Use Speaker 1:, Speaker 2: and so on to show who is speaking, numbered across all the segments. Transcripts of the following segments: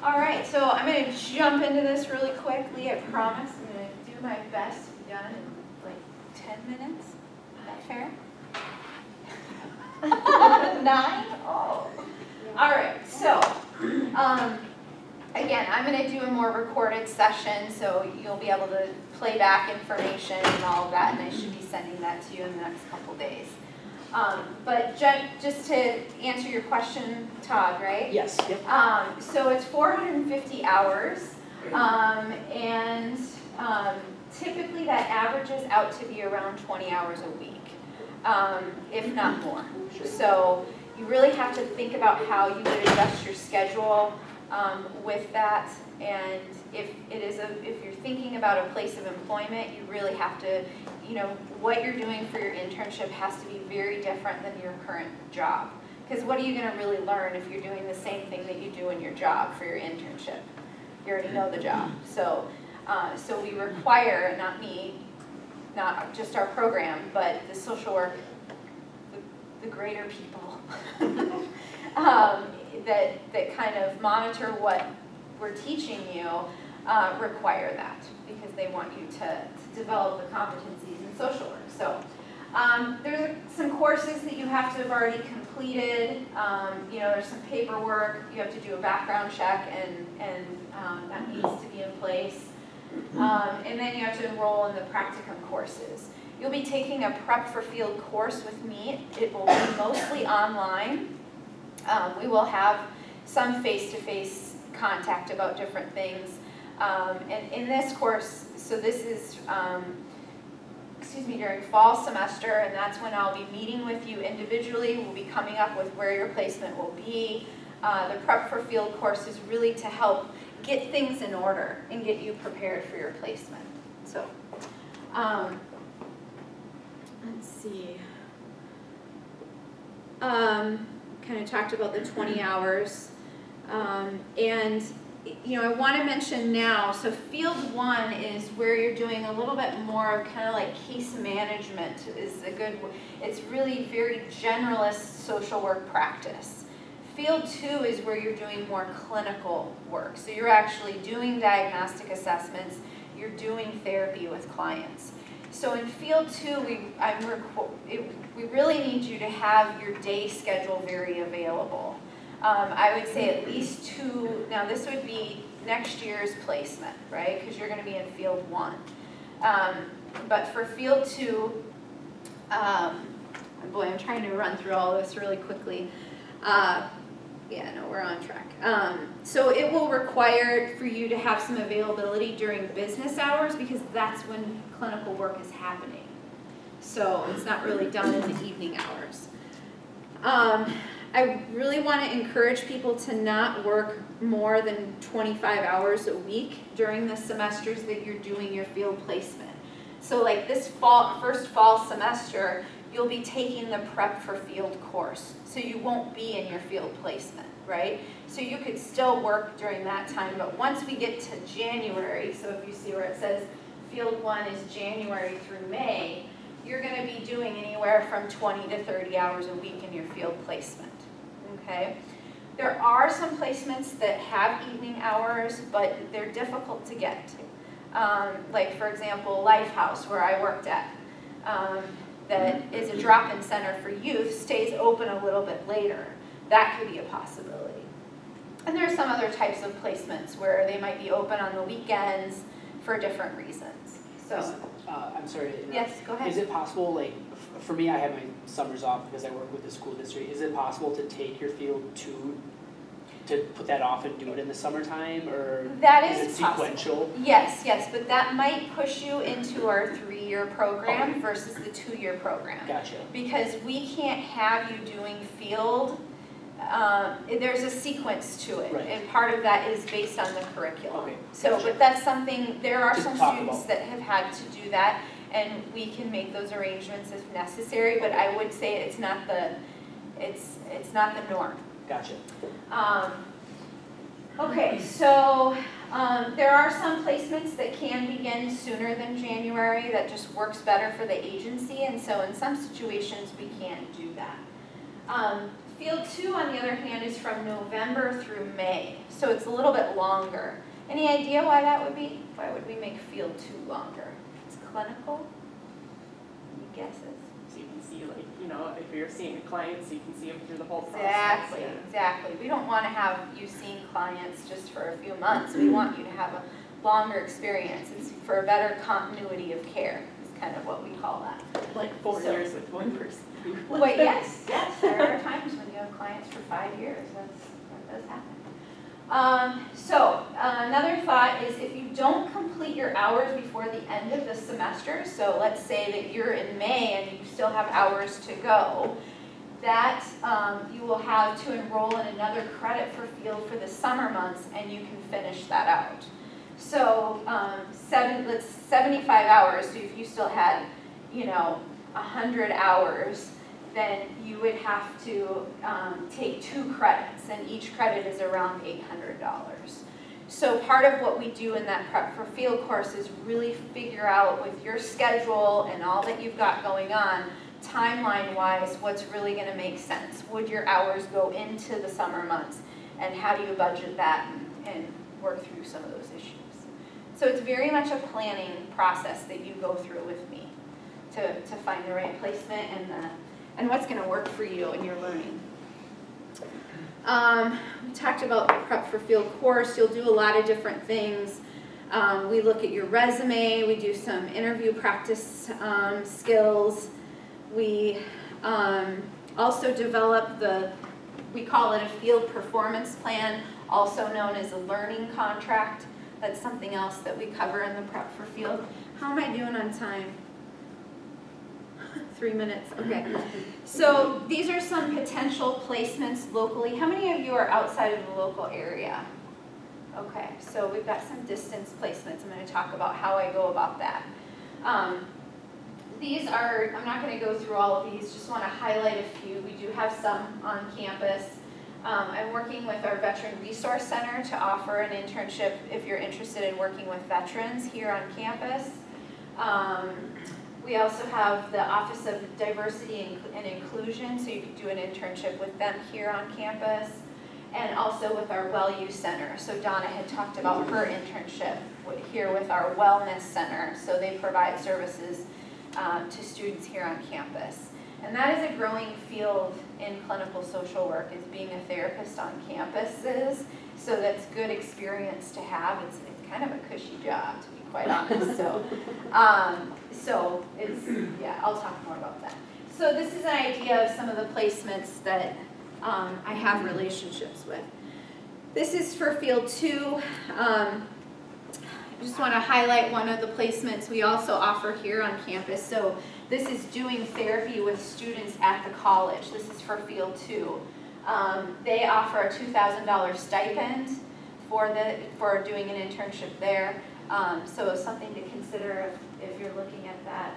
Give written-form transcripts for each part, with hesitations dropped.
Speaker 1: All right, so I'm going to jump into this really quickly. I promise I'm going to do my best to be done in like 10 minutes. Is that fair? 9? Oh. All right, so again, I'm going to do a more recorded session, so you'll be able to play back information and all of that, and I should be sending that to you in the next couple days. But just to answer your question, Todd, right?
Speaker 2: Yes. Yep.
Speaker 1: So it's 450 hours, and typically that averages out to be around 20 hours a week, if not more.
Speaker 2: Sure.
Speaker 1: So you really have to think about how you would adjust your schedule with that, and if you're thinking about a place of employment, you really have to, what you're doing for your internship has to be very different than your current job. Because what are you going to really learn if you're doing the same thing that you do in your job for your internship? You already know the job. So, so we require, not just our program, but the social work, the greater people that kind of monitor what we're teaching you require that, because they want you to develop the competencies in social work. So there's some courses that you have to have already completed. There's some paperwork. You have to do a background check, and that needs to be in place. And then you have to enroll in the practicum courses. You'll be taking a prep for field course with me. It will be mostly online. We will have some face-to-face contact about different things. And in this course, so this is, during fall semester, and that's when I'll be meeting with you individually. We'll be coming up with where your placement will be. The prep for field course is really to help get things in order and get you prepared for your placement. So, let's see. Kind of talked about the 20 hours. And I want to mention now, so field 1 is where you're doing a little bit more of kind of like case management is a good, it's really very generalist social work practice. Field 2 is where you're doing more clinical work. So you're actually doing diagnostic assessments, you're doing therapy with clients. So in field 2, we really need you to have your day schedule very available. I would say at least 2, now this would be next year's placement, right? Because you're going to be in field 1. But for field 2, boy, I'm trying to run through all this really quickly. Yeah, no, we're on track. So it will require for you to have some availability during business hours, because that's when clinical work is happening. So it's not really done in the evening hours. I really want to encourage people to not work more than 25 hours a week during the semesters that you're doing your field placement. So like this first fall semester, you'll be taking the prep for field course. So you won't be in your field placement, right? So you could still work during that time, but once we get to January, so if you see where it says field 1 is January through May, you're going to be doing anywhere from 20 to 30 hours a week in your field placement. Okay? There are some placements that have evening hours, but they're difficult to get to. Like, for example, Lifehouse, where I worked at, that is a drop-in center for youth, stays open a little bit later. That could be a possibility. And there are some other types of placements where they might be open on the weekends for different reasons. So,
Speaker 2: I'm sorry to interrupt.
Speaker 1: Yes, go ahead.
Speaker 2: Is it possible, like, for me, I have my summers off because I work with the school district. Is it possible to take your field 2, to put that off and do it in the summertime, or
Speaker 1: that
Speaker 2: is it sequential?
Speaker 1: Possible. Yes, but that might push you into our 3-year program versus the 2-year program.
Speaker 2: Gotcha.
Speaker 1: Because we can't have you doing field. There's a sequence to it, right. And part of that is based on the curriculum. Okay. So, gotcha. But that's something, there are some students that have had to do that, and we can make those arrangements if necessary, but I would say it's not the norm.
Speaker 2: Gotcha.
Speaker 1: Okay, so there are some placements that can begin sooner than January. That just works better for the agency, and so in some situations we can't do that. Field 2, on the other hand, is from November through May, so it's a little bit longer. Any idea why that would be? Why would we make Field 2 longer? It's clinical? Any guesses?
Speaker 3: So you can see, like, you know, if you're seeing clients, you can see them through the whole process.
Speaker 1: Exactly,
Speaker 3: Yeah.
Speaker 1: exactly. We don't want to have you seeing clients just for a few months. We want you to have a longer experience. It's for a better continuity of care, is kind of what we call that.
Speaker 3: Like 4 years with one person.
Speaker 1: Wait, yes, yes, there are times when you have clients for 5 years, that does happen. Another thought is if you don't complete your hours before the end of the semester, so let's say that you're in May and you still have hours to go, that you will have to enroll in another credit for field for the summer months, and you can finish that out. So 75 hours, so if you still had, 100 hours, then you would have to take 2 credits, and each credit is around $800. So part of what we do in that prep for field course is really figure out with your schedule and all that you've got going on, timeline-wise, what's really going to make sense. Would your hours go into the summer months, and how do you budget that and work through some of those issues? So it's very much a planning process that you go through with me to find the right placement and what's going to work for you and your learning. We talked about the prep for field course. You'll do a lot of different things. We look at your resume. We do some interview practice skills. We also develop we call it a field performance plan, also known as a learning contract. That's something else that we cover in the prep for field. How am I doing on time? 3 minutes, okay. So these are some potential placements locally. How many of you are outside of the local area? Okay, so we've got some distance placements. I'm going to talk about how I go about that. These are, I'm not going to go through all of these, just want to highlight a few. We do have some on campus. I'm working with our Veteran Resource Center to offer an internship if you're interested in working with veterans here on campus. We also have the Office of Diversity and Inclusion, so you could do an internship with them here on campus, and also with our WellU Center. So Donna had talked about her internship here with our Wellness Center, so they provide services to students here on campus. And that is a growing field in clinical social work, is being a therapist on campuses, so that's good experience to have. It's kind of a cushy job, to be quite honest. So it's, yeah, I'll talk more about that. So this is an idea of some of the placements that I have relationships with. This is for Field 2. I just want to highlight one of the placements we also offer here on campus. So this is doing therapy with students at the college. This is for Field 2. They offer a $2,000 stipend for doing an internship there. So it's something to consider if you're looking at that.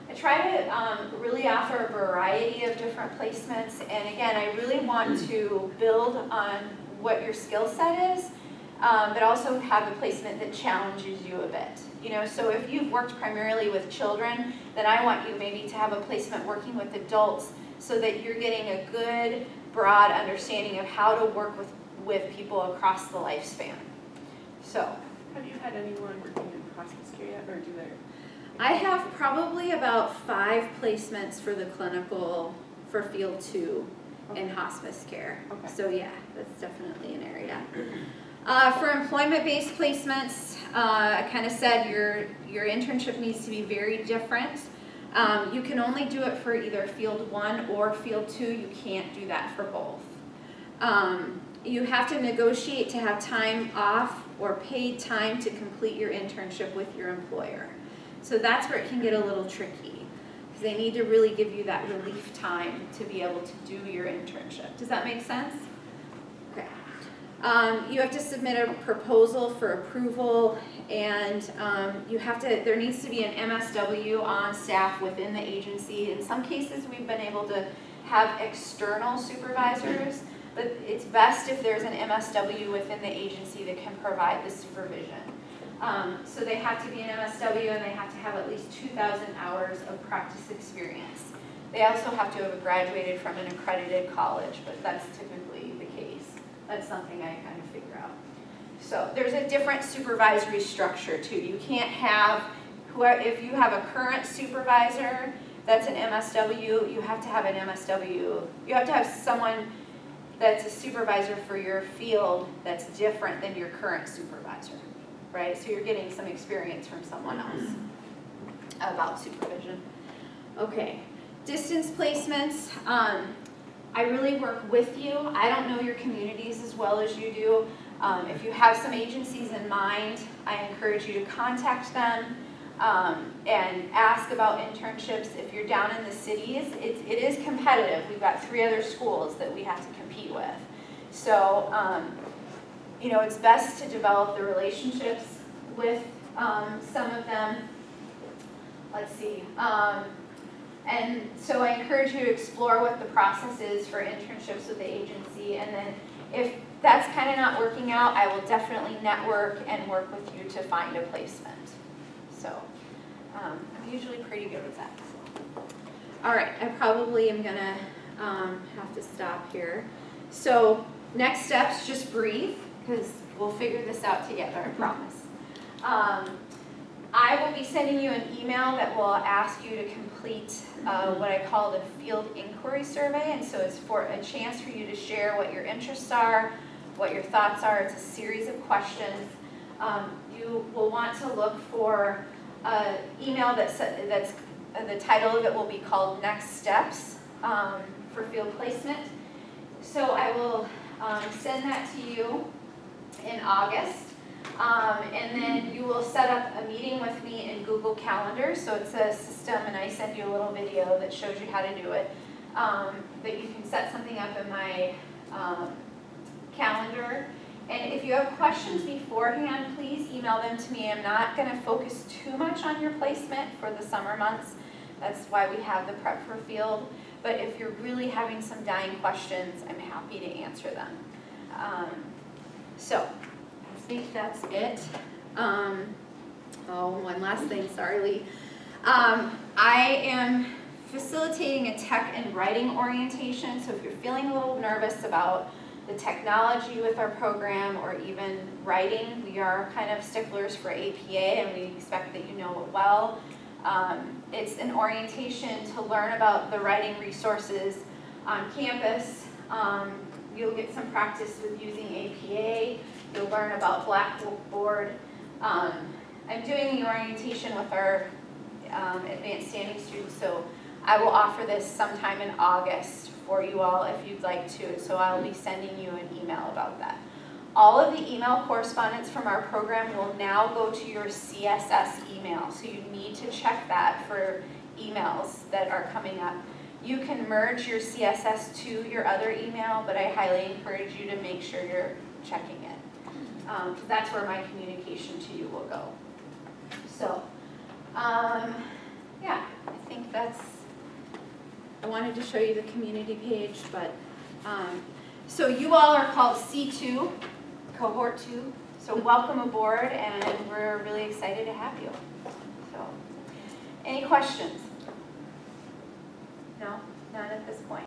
Speaker 1: I try to really offer a variety of different placements, and again, I really want to build on what your skill set is, but also have a placement that challenges you a bit. So if you've worked primarily with children, then I want you maybe to have a placement working with adults so that you're getting a good, broad understanding of how to work with people across the lifespan. So.
Speaker 3: Have you had anyone working in hospice care yet, or do they?
Speaker 1: I have probably about 5 placements for the clinical, for Field 2 in hospice care. Okay. So yeah, that's definitely an area. For employment-based placements, I kind of said your internship needs to be very different. You can only do it for either Field 1 or Field 2. You can't do that for both. You have to negotiate to have time off or paid time to complete your internship with your employer. So that's where it can get a little tricky, because they need to really give you that relief time to be able to do your internship. Does that make sense? Okay. You have to submit a proposal for approval, and there needs to be an MSW on staff within the agency. In some cases, we've been able to have external supervisors, but it's best if there's an MSW within the agency that can provide the supervision. So they have to be an MSW, and they have to have at least 2,000 hours of practice experience. They also have to have graduated from an accredited college, but that's typically the case. That's something I kind of figure out. So there's a different supervisory structure too. You can't have, if you have a current supervisor that's an MSW, you have to have an MSW. You have to have someone that's a supervisor for your field that's different than your current supervisor, right? So you're getting some experience from someone else about supervision. Okay, distance placements. I really work with you. I don't know your communities as well as you do. If you have some agencies in mind, I encourage you to contact them and ask about internships. If you're down in the cities, it is competitive. We've got 3 other schools that we have to compete with. So, you know, it's best to develop the relationships with some of them. Let's see. And so I encourage you to explore what the process is for internships with the agency, and then if that's kind of not working out, I will definitely network and work with you to find a placement. So I'm usually pretty good with that. So. All right, I probably am gonna have to stop here. So next steps, just breathe, because we'll figure this out together, I promise. I will be sending you an email that will ask you to complete what I call the field inquiry survey, and so it's for a chance for you to share what your interests are, what your thoughts are. It's a series of questions. You will want to look for an email that's the title of it will be called Next Steps for Field Placement. So I will send that to you in August. And then you will set up a meeting with me in Google Calendar. So it's a system, and I send you a little video that shows you how to do it. That you can set something up in my calendar. And if you have questions beforehand, please email them to me. I'm not going to focus too much on your placement for the summer months. That's why we have the Prep for Field. But if you're really having some dying questions, I'm happy to answer them. So I think that's it. Oh, one last thing, sorry, Lee. I am facilitating a tech and writing orientation, so if you're feeling a little nervous about the technology with our program or even writing, we are kind of sticklers for APA and we expect that you know it well. It's an orientation to learn about the writing resources on campus. You'll get some practice with using APA. You'll learn about Blackboard. I'm doing the orientation with our advanced standing students, so I will offer this sometime in August for you all if you'd like to, so I'll be sending you an email about that. All of the email correspondence from our program will now go to your CSS email, so you need to check that for emails that are coming up. You can merge your CSS to your other email, but I highly encourage you to make sure you're checking it. Because that's where my communication to you will go. So, yeah, I think that's, I wanted to show you the community page, but, so you all are called C2, Cohort 2, so welcome aboard, and we're really excited to have you. So, any questions? No? None at this point.